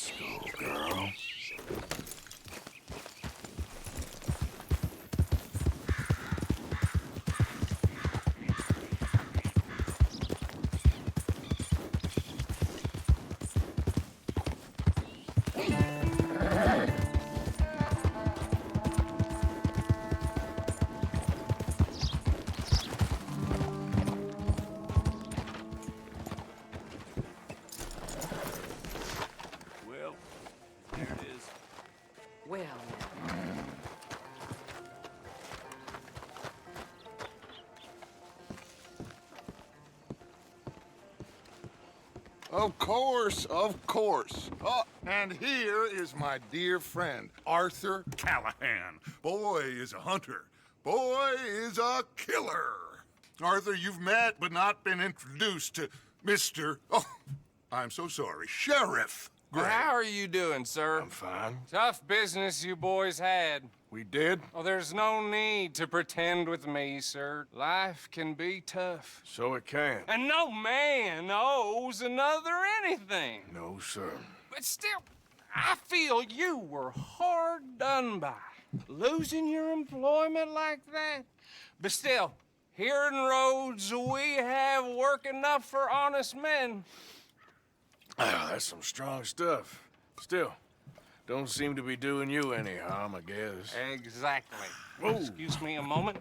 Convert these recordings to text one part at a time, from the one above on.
Let's go, girl. Well, there it is. Well, Of course, of course. Oh, and here is my dear friend, Arthur Callahan. Boy is a hunter. Boy is a killer. Arthur, you've met but not been introduced to Mr. Oh, I'm so sorry, Sheriff Gray. How are you doing, sir? I'm fine. Tough business you boys had. We did? Oh, there's no need to pretend with me, sir. Life can be tough. So it can. And no man owes another anything. No, sir. But still, I feel you were hard done by. Losing your employment like that. But still, here in Rhodes, we have work enough for honest men. Ah, that's some strong stuff. Still, don't seem to be doing you any harm, I guess. Exactly. Whoa. Excuse me a moment.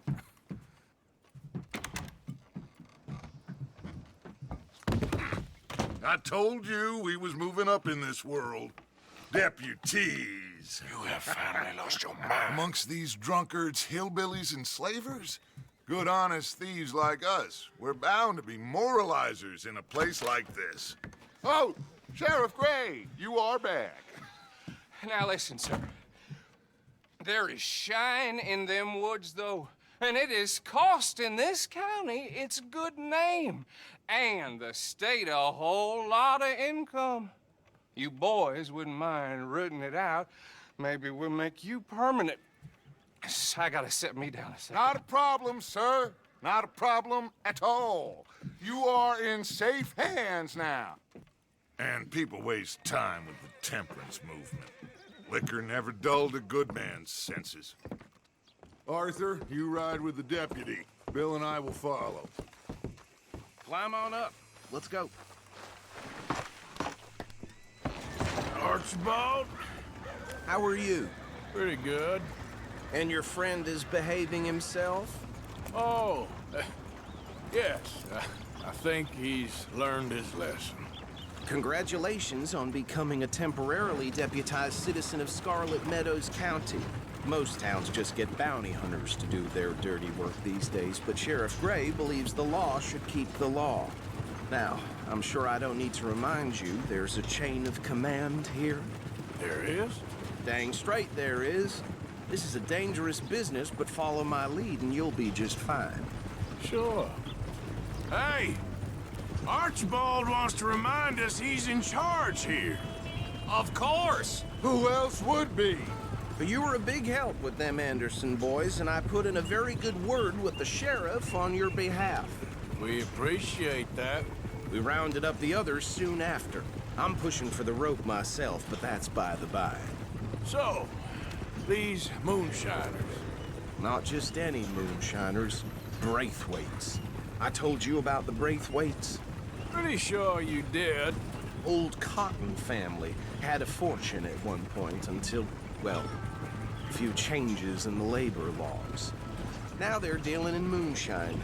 I told you we was moving up in this world. Deputies. You have finally lost your mind. Amongst these drunkards, hillbillies, and slavers? Good honest thieves like us. We're bound to be moralizers in a place like this. Oh, Sheriff Gray, you are back. Now listen, sir. There is shine in them woods, though, and it is costing this county its good name and the state a whole lot of income. You boys wouldn't mind rooting it out. Maybe we'll make you permanent. I gotta sit me down a second. Not a problem, sir. Not a problem at all. You are in safe hands now. And people waste time with the temperance movement. Liquor never dulled a good man's senses. Arthur, you ride with the deputy. Bill and I will follow. Climb on up. Let's go. Archibald? How are you? Pretty good. And your friend is behaving himself? Oh, yes. I think he's learned his lesson. Congratulations on becoming a temporarily deputized citizen of Scarlet Meadows County. Most towns just get bounty hunters to do their dirty work these days, but Sheriff Gray believes the law should keep the law. Now, I'm sure I don't need to remind you there's a chain of command here. There is? Dang straight there is. This is a dangerous business, but follow my lead and you'll be just fine. Sure. Hey! Archibald wants to remind us he's in charge here. Of course! Who else would be? But you were a big help with them Anderson boys, and I put in a very good word with the sheriff on your behalf. We appreciate that. We rounded up the others soon after. I'm pushing for the rope myself, but that's by the by. So, these moonshiners. Not just any moonshiners, Braithwaites. I told you about the Braithwaites? Pretty sure you did. Old Cotton family had a fortune at one point until, well, a few changes in the labor laws. Now they're dealing in moonshine.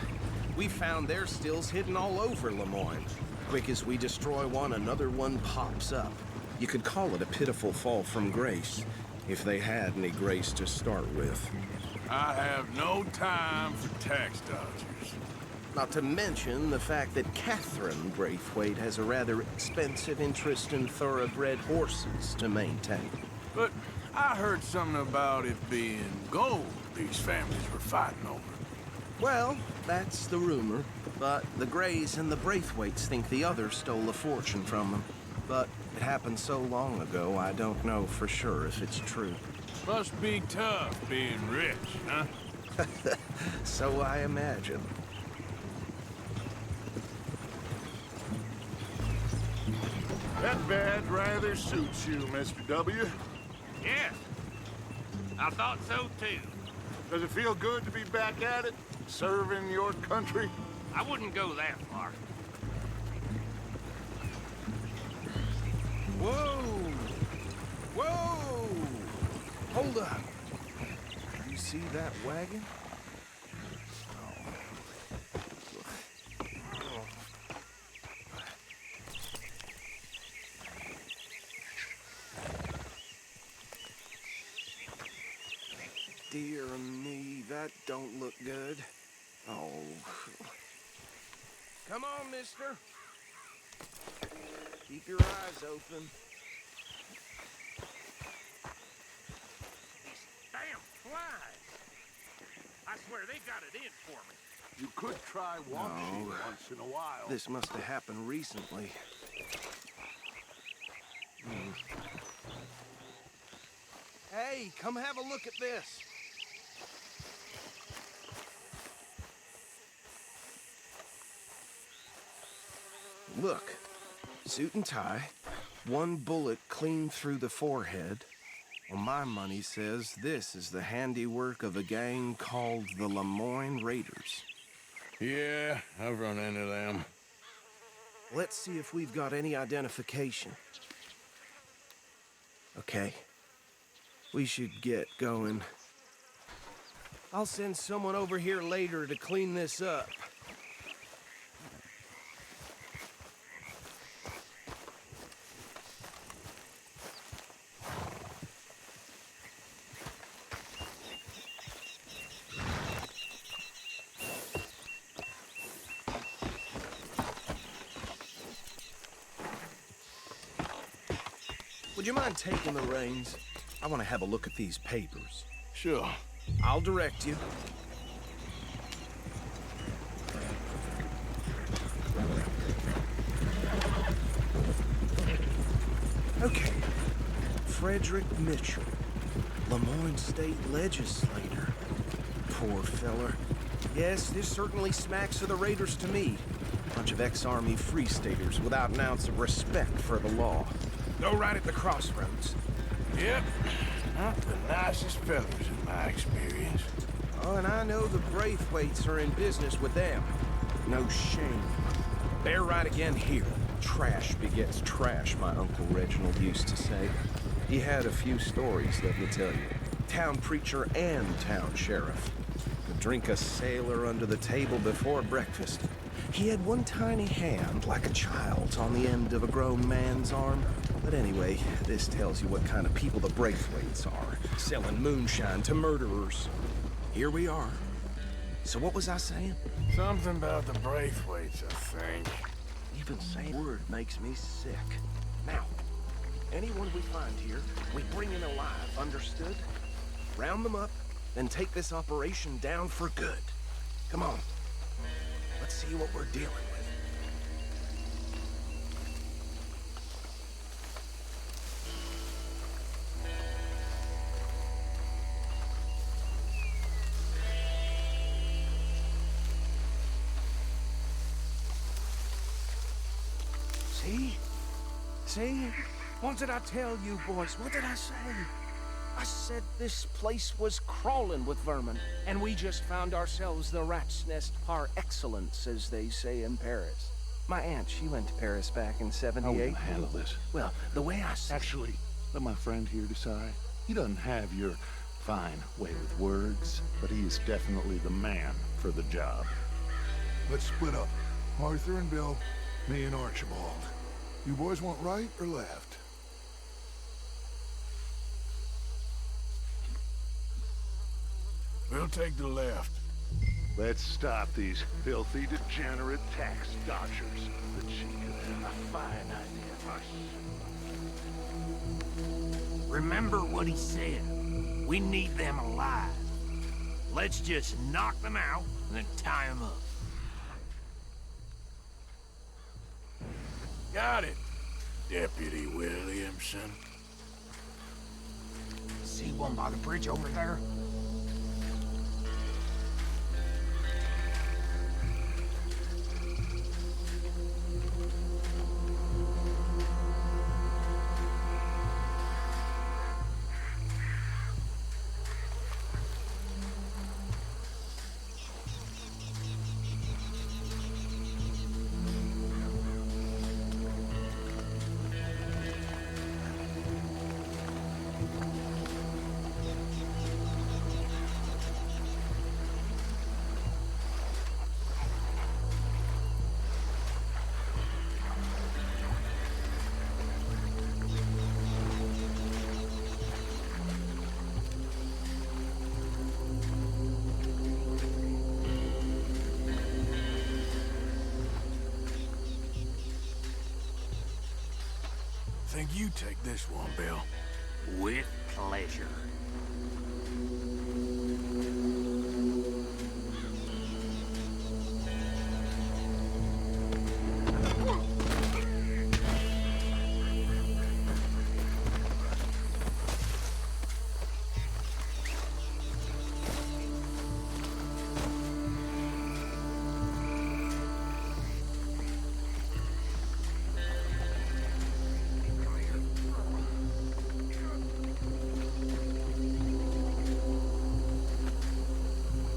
We found their stills hidden all over Lemoyne. Quick as we destroy one, another one pops up. You could call it a pitiful fall from grace, if they had any grace to start with. I have no time for tax dodgers. Not to mention the fact that Catherine Braithwaite has a rather expensive interest in thoroughbred horses to maintain. But I heard something about it being gold these families were fighting over. Well, that's the rumor. But the Grays and the Braithwaites think the others stole a fortune from them. But it happened so long ago, I don't know for sure if it's true. Must be tough being rich, huh? So I imagine. That badge rather suits you, Mr. W. Yes. I thought so too. Does it feel good to be back at it, serving your country? I wouldn't go that far. Whoa! Whoa! Hold up. You see that wagon? Dear me, that don't look good. Oh. Come on, mister. Keep your eyes open. These damn flies. I swear they got it in for me. You could try washing No. once in a while. This must have happened recently. Hey, come have a look at this. Look, suit and tie, one bullet clean through the forehead. Well, my money says this is the handiwork of a gang called the Lemoyne Raiders. Yeah, I've run into them. Let's see if we've got any identification. Okay. We should get going. I'll send someone over here later to clean this up. Would you mind taking the reins? I want to have a look at these papers. Sure. I'll direct you. Okay. Frederick Mitchell, Lemoyne State Legislator. Poor feller. Yes, this certainly smacks of the Raiders to me. Bunch of ex-Army Free Staters without an ounce of respect for the law. Go right at the crossroads. Yep. Not the nicest fellas in my experience. Oh, and I know the Braithwaites are in business with them. No shame. They're right again here. Trash begets trash, my Uncle Reginald used to say. He had a few stories, let me tell you. Town preacher and town sheriff. Could drink a sailor under the table before breakfast. He had one tiny hand, like a child's, on the end of a grown man's arm. But anyway, this tells you what kind of people the Braithwaites are, selling moonshine to murderers. Here we are. So what was I saying? Something about the Braithwaites, I think. Even saying word makes me sick. Now, anyone we find here, we bring in alive, understood? Round them up, then take this operation down for good. Come on. Let's see what we're dealing with. See? See? What did I tell you, boys? What did I say? I said this place was crawling with vermin, and we just found ourselves the rat's nest par excellence, as they say in Paris. My aunt, she went to Paris back in How we '78. gonna handle this? Well, the way I said... Actually, let my friend here decide. He doesn't have your fine way with words, but he is definitely the man for the job. Let's split up. Arthur and Bill, me and Archibald. You boys want right or left? We'll take the left. Let's stop these filthy, degenerate tax dodgers. The cheek of them, a fine idea. Remember what he said. We need them alive. Let's just knock them out and then tie them up. Got it, Deputy Williamson. See one by the bridge over there? think you take this one, Bill? With pleasure.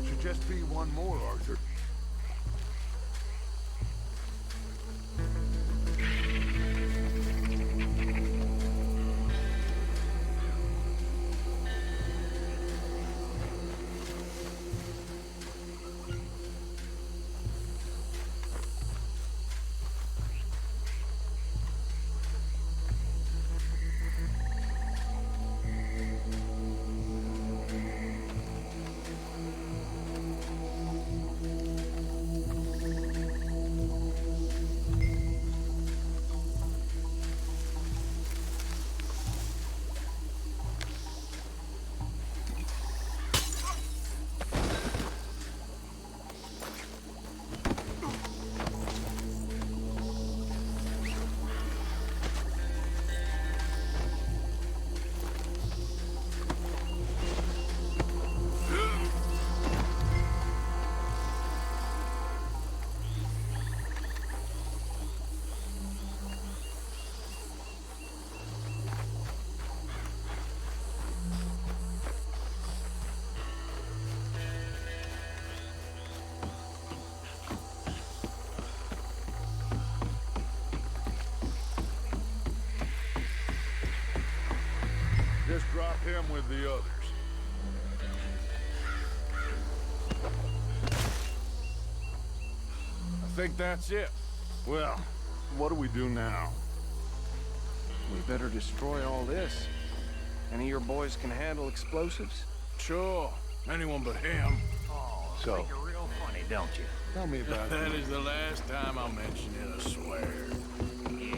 Should just be one more, Arthur. Just drop him with the others. I think that's it. Well, what do we do now? We better destroy all this. Any of your boys can handle explosives? Sure. Anyone but him. So, Think you're real funny, don't you? tell me about That it. is the last time I'll mention it, I swear. Yeah.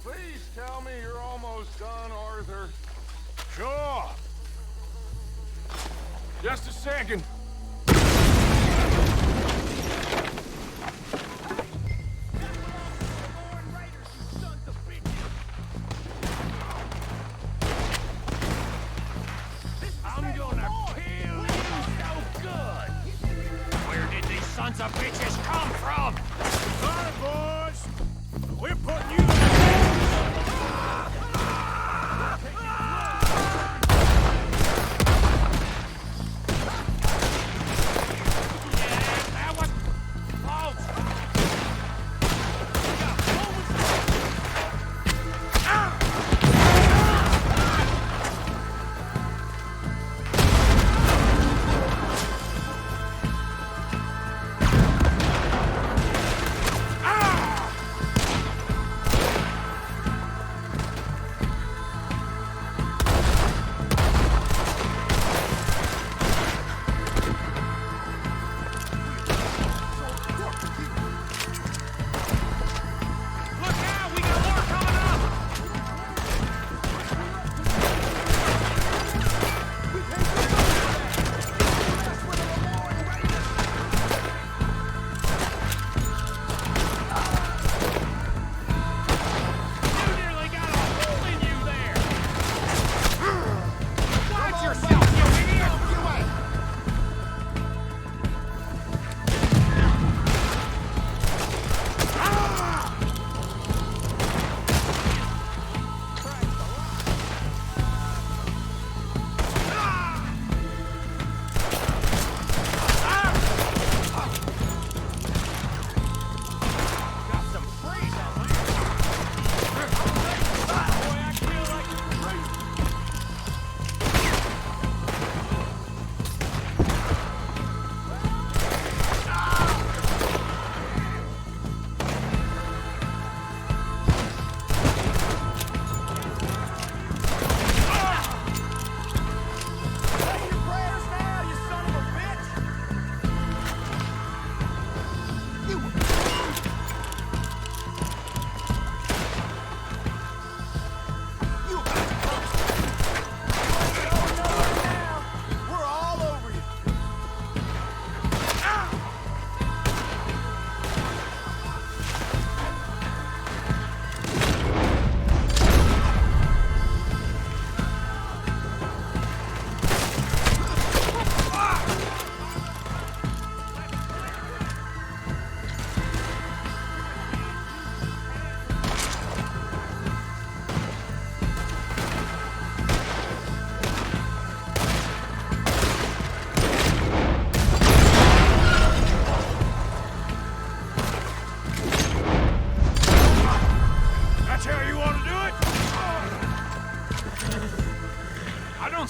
Please tell me you're almost done, Arthur. Sure. Just a second. I'm gonna kill you so good! Where did these sons of bitches come from? Got it, boys. We're putting you... That was false!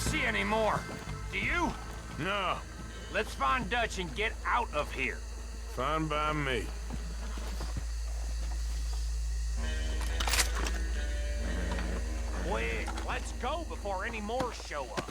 see any more. Do you? No, Let's find Dutch and get out of here. fine by me. Quick, let's go before any more show up.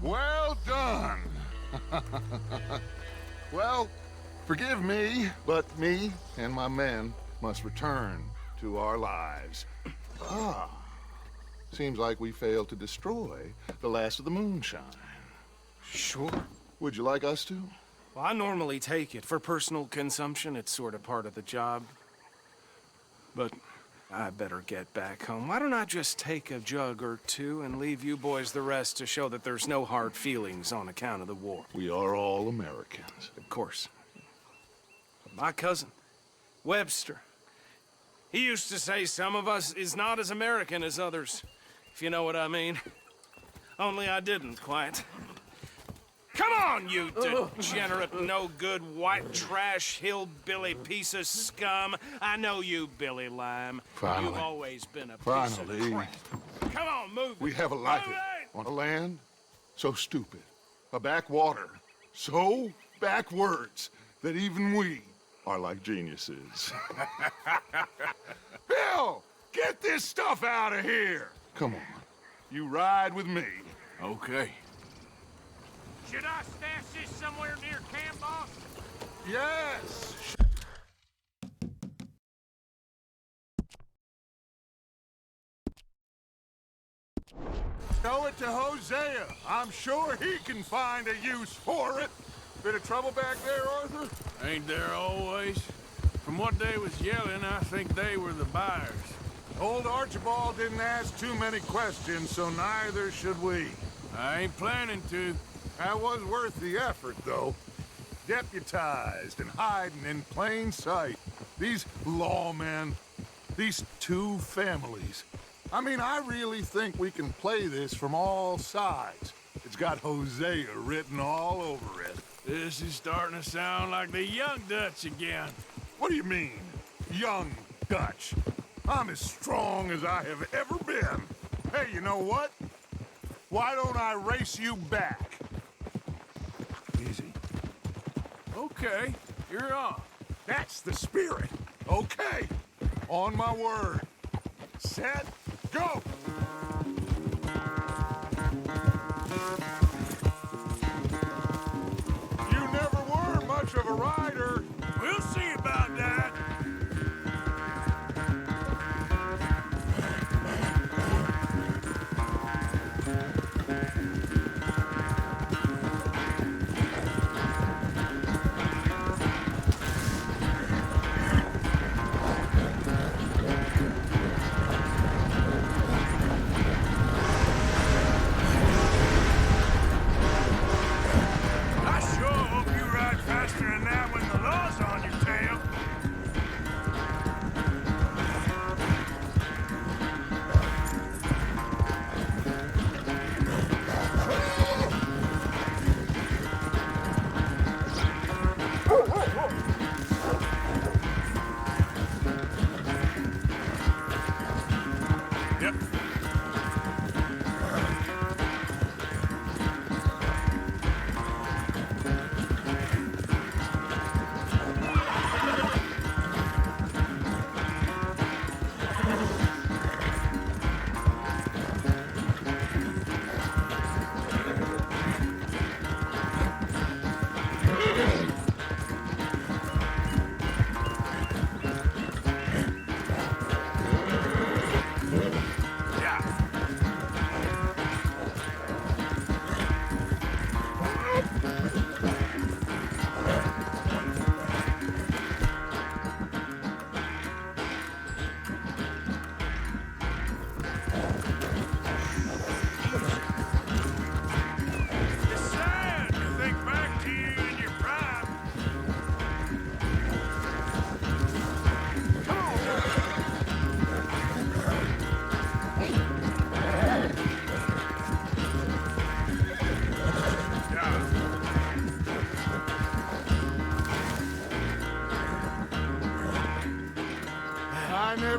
Well done. Well, forgive me, but me and my men must return to our lives. Ah, seems like we failed to destroy the last of the moonshine. Sure. Would you like us to? Well, I normally take it. For personal consumption, it's sort of part of the job. But I better get back home. Why don't I just take a jug or two and leave you boys the rest to show that there's no hard feelings on account of the war? We are all Americans. Of course. But my cousin, Webster, he used to say some of us is not as American as others, if you know what I mean. Only I didn't quite. Come on, you degenerate, no-good, white trash, hillbilly piece of scum. I know you, Billy Lime. Finally. You've always been a piece Finally. of crap. Come on, move it. We have a life Move it! on a land so stupid, a backwater so backwards that even we are like geniuses. Bill, get this stuff out of here. Come on. You ride with me. Okay. Should I stash this somewhere near camp, boss? Yes. Show it to Hosea. I'm sure he can find a use for it. Bit of trouble back there, Arthur? Ain't there always? From what they was yelling, I think they were the buyers. Old Archibald didn't ask too many questions, so neither should we. I ain't planning to. That was worth the effort, though. Deputized and hiding in plain sight. These lawmen, these two families. I mean, I really think we can play this from all sides. It's got Hosea written all over it. This is starting to sound like the young Dutch again. What do you mean, young Dutch? I'm as strong as I have ever been. Hey, you know what? Why don't I race you back? Easy. Okay, you're on. That's the spirit. Okay. On my word. Set, go! You never were much of a rider. We'll see about that.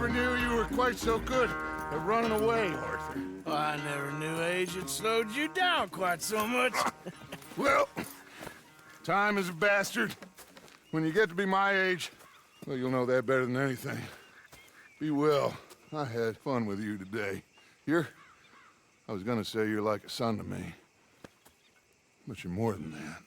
never knew you were quite so good at running away, Arthur. Well, I never knew age had slowed you down quite so much. Well, time is a bastard. When you get to be my age, well, you'll know that better than anything. Be well. I had fun with you today. I was gonna say you're like a son to me. But you're more than that.